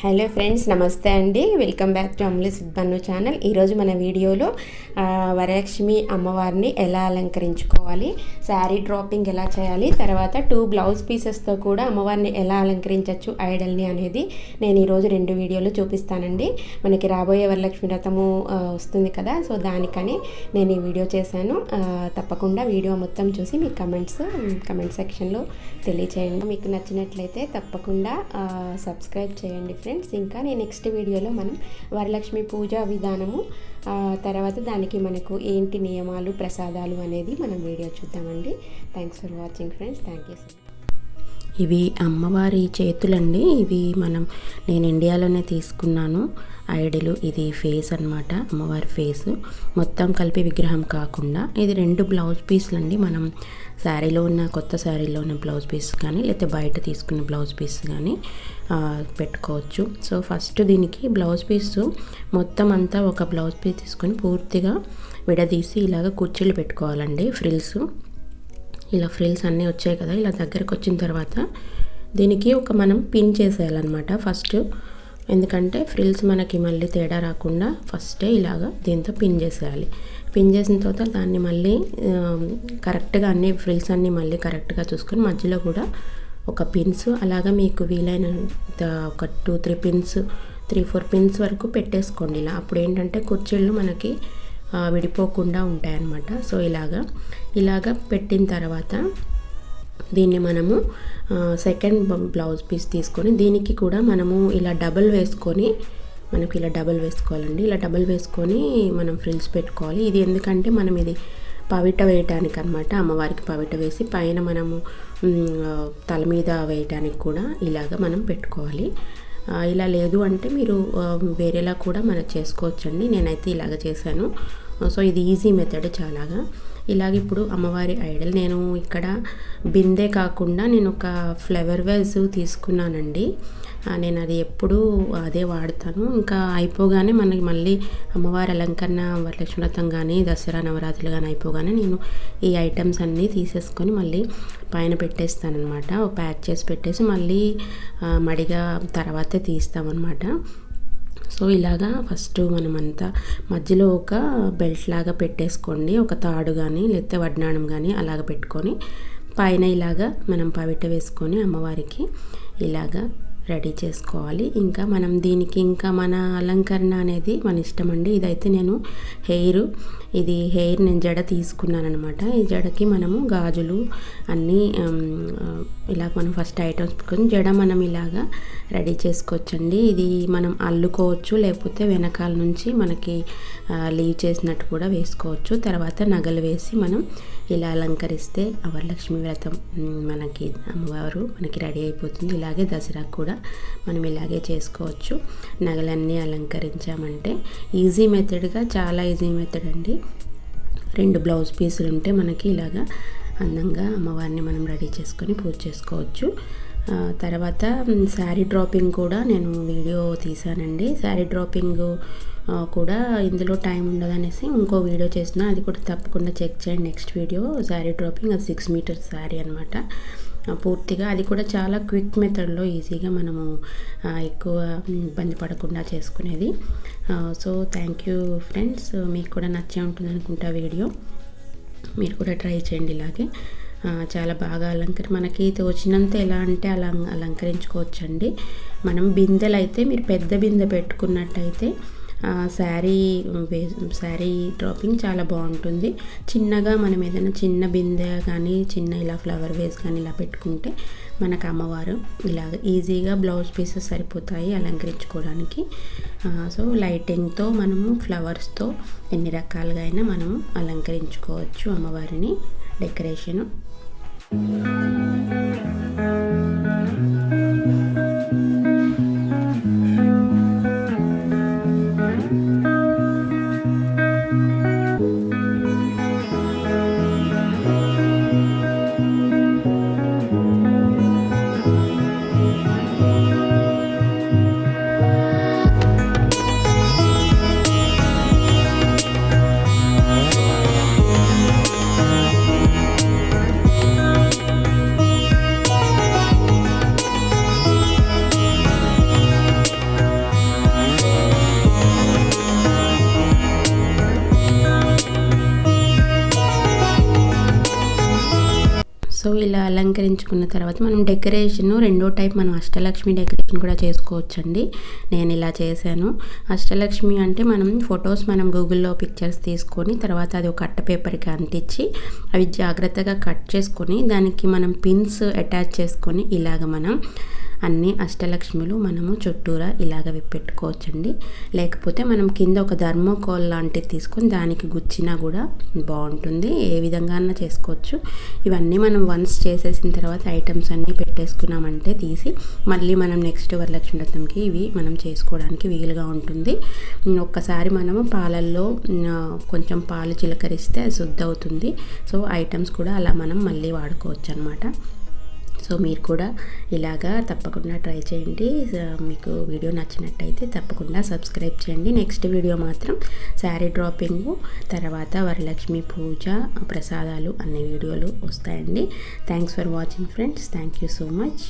Hello friends, నమస్తే అండి. Welcome back to Ammulu's with Bannu channel. ఈరోజు మన వీడియోలో వరలక్ష్మి అమ్మవారిని ఎలా అలంకరించుకోవాలి, శారీ డ్రాపింగ్ ఎలా చేయాలి, తర్వాత 2 బ్లౌజ్ పీసెస్తో కూడా అమ్మవారిని ఎలా అలంకరించవచ్చు ఐడల్ని అనేది నేను ఈరోజు 2 వీడియోలు చూపిస్తానండి. మనకి రాబోయే వరలక్ష్మి వ్రతము వస్తుంది కదా, సో దానికని నేను ఈ వీడియో చేశాను. తప్పకుండా వీడియో మొత్తం చూసి మీ కమెంట్ సెక్షన్లో తెలియచేయండి. మీకు నచ్చినట్లయితే తప్పకుండా సబ్స్క్రైబ్ చేయండి ఫ్రెండ్స్. ఇంకా నేను నెక్స్ట్ వీడియోలో మనం వరలక్ష్మి పూజ విధానము, తర్వాత దానికి మనకు ఏంటి నియమాలు, ప్రసాదాలు అనేది మనం వీడియో చూద్దామండి. Thanks for watching friends. Thank you. ఇవి అమ్మవారి చేతులండి. ఇవి నేను ఇండియాలోనే తీసుకున్నాను ఐడలు. ఇది ఫేస్ అన్నమాట, అమ్మవారి ఫేస్ మొత్తం కలిపి విగ్రహం కాకుండా. ఇది 2 బ్లౌజ్ పీస్లు అండి. మనం శారీలో ఉన్న కొత్త శారీలో ఉన్న బ్లౌజ్ పీస్ కానీ లేకపోతే బయట తీసుకున్న బ్లౌజ్ పీస్ కానీ పెట్టుకోవచ్చు. సో ఫస్ట్ దీనికి బ్లౌజ్ పీస్ మొత్తం అంతా ఒక బ్లౌజ్ పీస్ తీసుకొని పూర్తిగా విడదీసి ఇలాగ కుర్చీలు పెట్టుకోవాలండి. ఇలా ఫ్రిల్స్ అన్నీ వచ్చాయి కదా, ఇలా దగ్గరకు వచ్చిన తర్వాత దీనికి మనం పిన్ చేసేయాలన్నమాట ఫస్ట్. ఎందుకంటే ఫ్రిల్స్ మనకి మళ్ళీ తేడా రాకుండా ఫస్టే ఇలాగా దీంతో పిన్ చేసేయాలి. పిన్ చేసిన తర్వాత దాన్ని మళ్ళీ కరెక్ట్గా అన్ని ఫ్రిల్స్ అన్నీ మళ్ళీ కరెక్ట్గా చూసుకొని మధ్యలో కూడా ఒక పిన్స్, అలాగా మీకు వీలైనంత ఒక 2-3 పిన్స్, 3-4 పిన్స్ వరకు పెట్టేసుకోండి. ఇలా అప్పుడు ఏంటంటే కుర్చీళ్ళు మనకి విడిపోకుండా ఉంటాయన్నమాట. సో ఇలాగా పెట్టిన తర్వాత దీన్ని మనము సెకండ్ బ్లౌజ్ పీస్ తీసుకొని దీనికి కూడా మనము ఇలా డబల్ వేసుకోవాలండి. ఇలా డబల్ వేసుకొని మనం ఫ్రిల్స్ పెట్టుకోవాలి. ఇది ఎందుకంటే మనం ఇది పవిట వేయటానికి అనమాట. అమ్మవారికి పవిట వేసి పైన మనము తల మీద వేయటానికి కూడా ఇలాగ మనం పెట్టుకోవాలి. ఇలా లేదు అంటే మీరు వేరేలా కూడా మనం చేసుకోవచ్చండి. నేనైతే ఇలాగ చేశాను. సో ఇది ఈజీ మెథడ్ చాలాగా. ఇలాగ ఇప్పుడు అమ్మవారి ఐడల్ నేను ఇక్కడ బిందె కాకుండా నేను ఒక ఫ్లవర్ వేజ్ తీసుకున్నానండి. నేను అది ఎప్పుడూ అదే వాడతాను. ఇంకా అయిపోగానే మనకి మళ్ళీ అమ్మవారి అలంకరణ వరలక్ష్మి వ్రతం కానీ దసరా నవరాత్రులు కానీ అయిపోగానే నేను ఈ ఐటమ్స్ అన్నీ తీసేసుకొని మళ్ళీ పైన పెట్టేస్తానమాట. ప్యాక్ చేసి పెట్టేసి మళ్ళీ మడిగా తర్వాతే తీస్తామన్నమాట. సో ఇలాగా ఫస్ట్ మనమంతా మధ్యలో ఒక బెల్ట్ లాగా పెట్టేసుకోండి. ఒక తాడు కానీ లేకపోతే వడ్డాణం కానీ అలాగ పెట్టుకొని పైన ఇలాగా మనం పవిట వేసుకొని అమ్మవారికి ఇలాగా రెడీ చేసుకోవాలి. ఇంకా మనం దీనికి ఇంకా మన అలంకరణ అనేది మన ఇష్టం అండి. ఇదైతే నేను హెయిర్ నేను జడ తీసుకున్నాను అనమాట. ఈ జడకి మనము గాజులు అన్నీ ఇలా మనం ఫస్ట్ ఐటమ్స్ పెట్టుకొని జడ మనం ఇలాగా రెడీ చేసుకోవచ్చండి. ఇది మనం అల్లుకోవచ్చు, లేకపోతే వెనకాల నుంచి మనకి లీవ్ చేసినట్టు కూడా వేసుకోవచ్చు. తర్వాత నగలు వేసి మనం ఇలా అలంకరిస్తే వరలక్ష్మి వ్రతం మనకి అమ్మవారు మనకి రెడీ అయిపోతుంది. ఇలాగే దసరాకు కూడా మనం ఇలాగే చేసుకోవచ్చు. నగలన్నీ అలంకరించామంటే ఈజీ మెథడ్గా, చాలా ఈజీ మెథడ్ అండి. 2 బ్లౌజ్ పీసులు ఉంటే మనకి ఇలాగా అందంగా అమ్మవారిని మనం రెడీ చేసుకొని పూజ చేసుకోవచ్చు. తర్వాత శారీ డ్రాపింగ్ కూడా నేను వీడియో తీసానండి. శారీ డ్రాపింగ్ కూడా ఇందులో టైం ఉండదనేసి ఇంకో వీడియో చేసిన, అది కూడా తప్పకుండా చెక్ చేయండి. నెక్స్ట్ వీడియో శారీ డ్రాపింగ్, అది 6 మీటర్స్ శారీ అనమాట. పూర్తిగా అది కూడా చాలా క్విక్ మెథడ్లో ఈజీగా మనము ఎక్కువ ఇబ్బంది పడకుండా చేసుకునేది. So thank you friends. మీకు కూడా నచ్చే ఉంటుంది అనుకుంటా వీడియో. మీరు కూడా ట్రై చేయండి. ఇలాగే చాలా బాగా మనకి తోచినంత ఎలా అంటే అలా అలంకరించుకోవచ్చండి. మనం బిందెలు అయితే మీరు పెద్ద బిందె పెట్టుకున్నట్టయితే శారీ డ్రాపింగ్ చాలా బాగుంటుంది. చిన్నగా మనం ఏదైనా చిన్న బిందె కానీ చిన్న ఇలా ఫ్లవర్ వేస్ కానీ ఇలా పెట్టుకుంటే మనకు అమ్మవారు ఇలాగ ఈజీగా బ్లౌజ్ పీసెస్ సరిపోతాయి అలంకరించుకోవడానికి. సో లైటింగ్తో మనము ఫ్లవర్స్తో ఎన్ని రకాలుగా అయినా మనము అలంకరించుకోవచ్చు అమ్మవారిని డెకరేషను. సో ఇలా అలంకరించుకున్న తర్వాత మనం డెకరేషన్ రెండో టైప్ మనం అష్టలక్ష్మి డెకరేషన్ కూడా చేసుకోవచ్చండి. నేను ఇలా చేశాను. అష్టలక్ష్మి అంటే మనం ఫొటోస్ మనం గూగుల్లో పిక్చర్స్ తీసుకొని తర్వాత అది ఒక అట్ట పేపర్కి అంటించి అవి జాగ్రత్తగా కట్ చేసుకొని దానికి మనం పిన్స్ అటాచ్ చేసుకొని ఇలాగ మనం అన్ని అష్టలక్ష్మిలు మనము చుట్టూరా ఇలాగ విప్పెట్టుకోవచ్చండి. లేకపోతే మనం కింద ఒక థర్మోకోల్ లాంటిది తీసుకొని దానికి గుచ్చినా కూడా బాగుంటుంది. ఏ విధంగా అన్నా చేసుకోవచ్చు. ఇవన్నీ మనం వన్స్ చేసేసిన తర్వాత ఐటమ్స్ అన్నీ పెట్టేసుకున్నామంటే తీసి మళ్ళీ మనం నెక్స్ట్ వరలక్ష్మి వ్రతంకి ఇవి మనం చేసుకోవడానికి వీలుగా ఉంటుంది. ఒక్కసారి మనము పాలల్లో కొంచెం పాలు చిలకరిస్తే అది శుద్ధి అవుతుంది. సో ఐటమ్స్ కూడా అలా మనం మళ్ళీ వాడుకోవచ్చు అనమాట. సో మీరు కూడా ఇలాగా తప్పకుండా ట్రై చేయండి. మీకు వీడియో నచ్చినట్టయితే తప్పకుండా సబ్స్క్రైబ్ చేయండి. నెక్స్ట్ వీడియో మాత్రం శారీ డ్రాపింగ్, తర్వాత వరలక్ష్మి పూజ, ప్రసాదాలు అనే వీడియోలు వస్తాయండి. Thanks for watching friends. Thank you so much.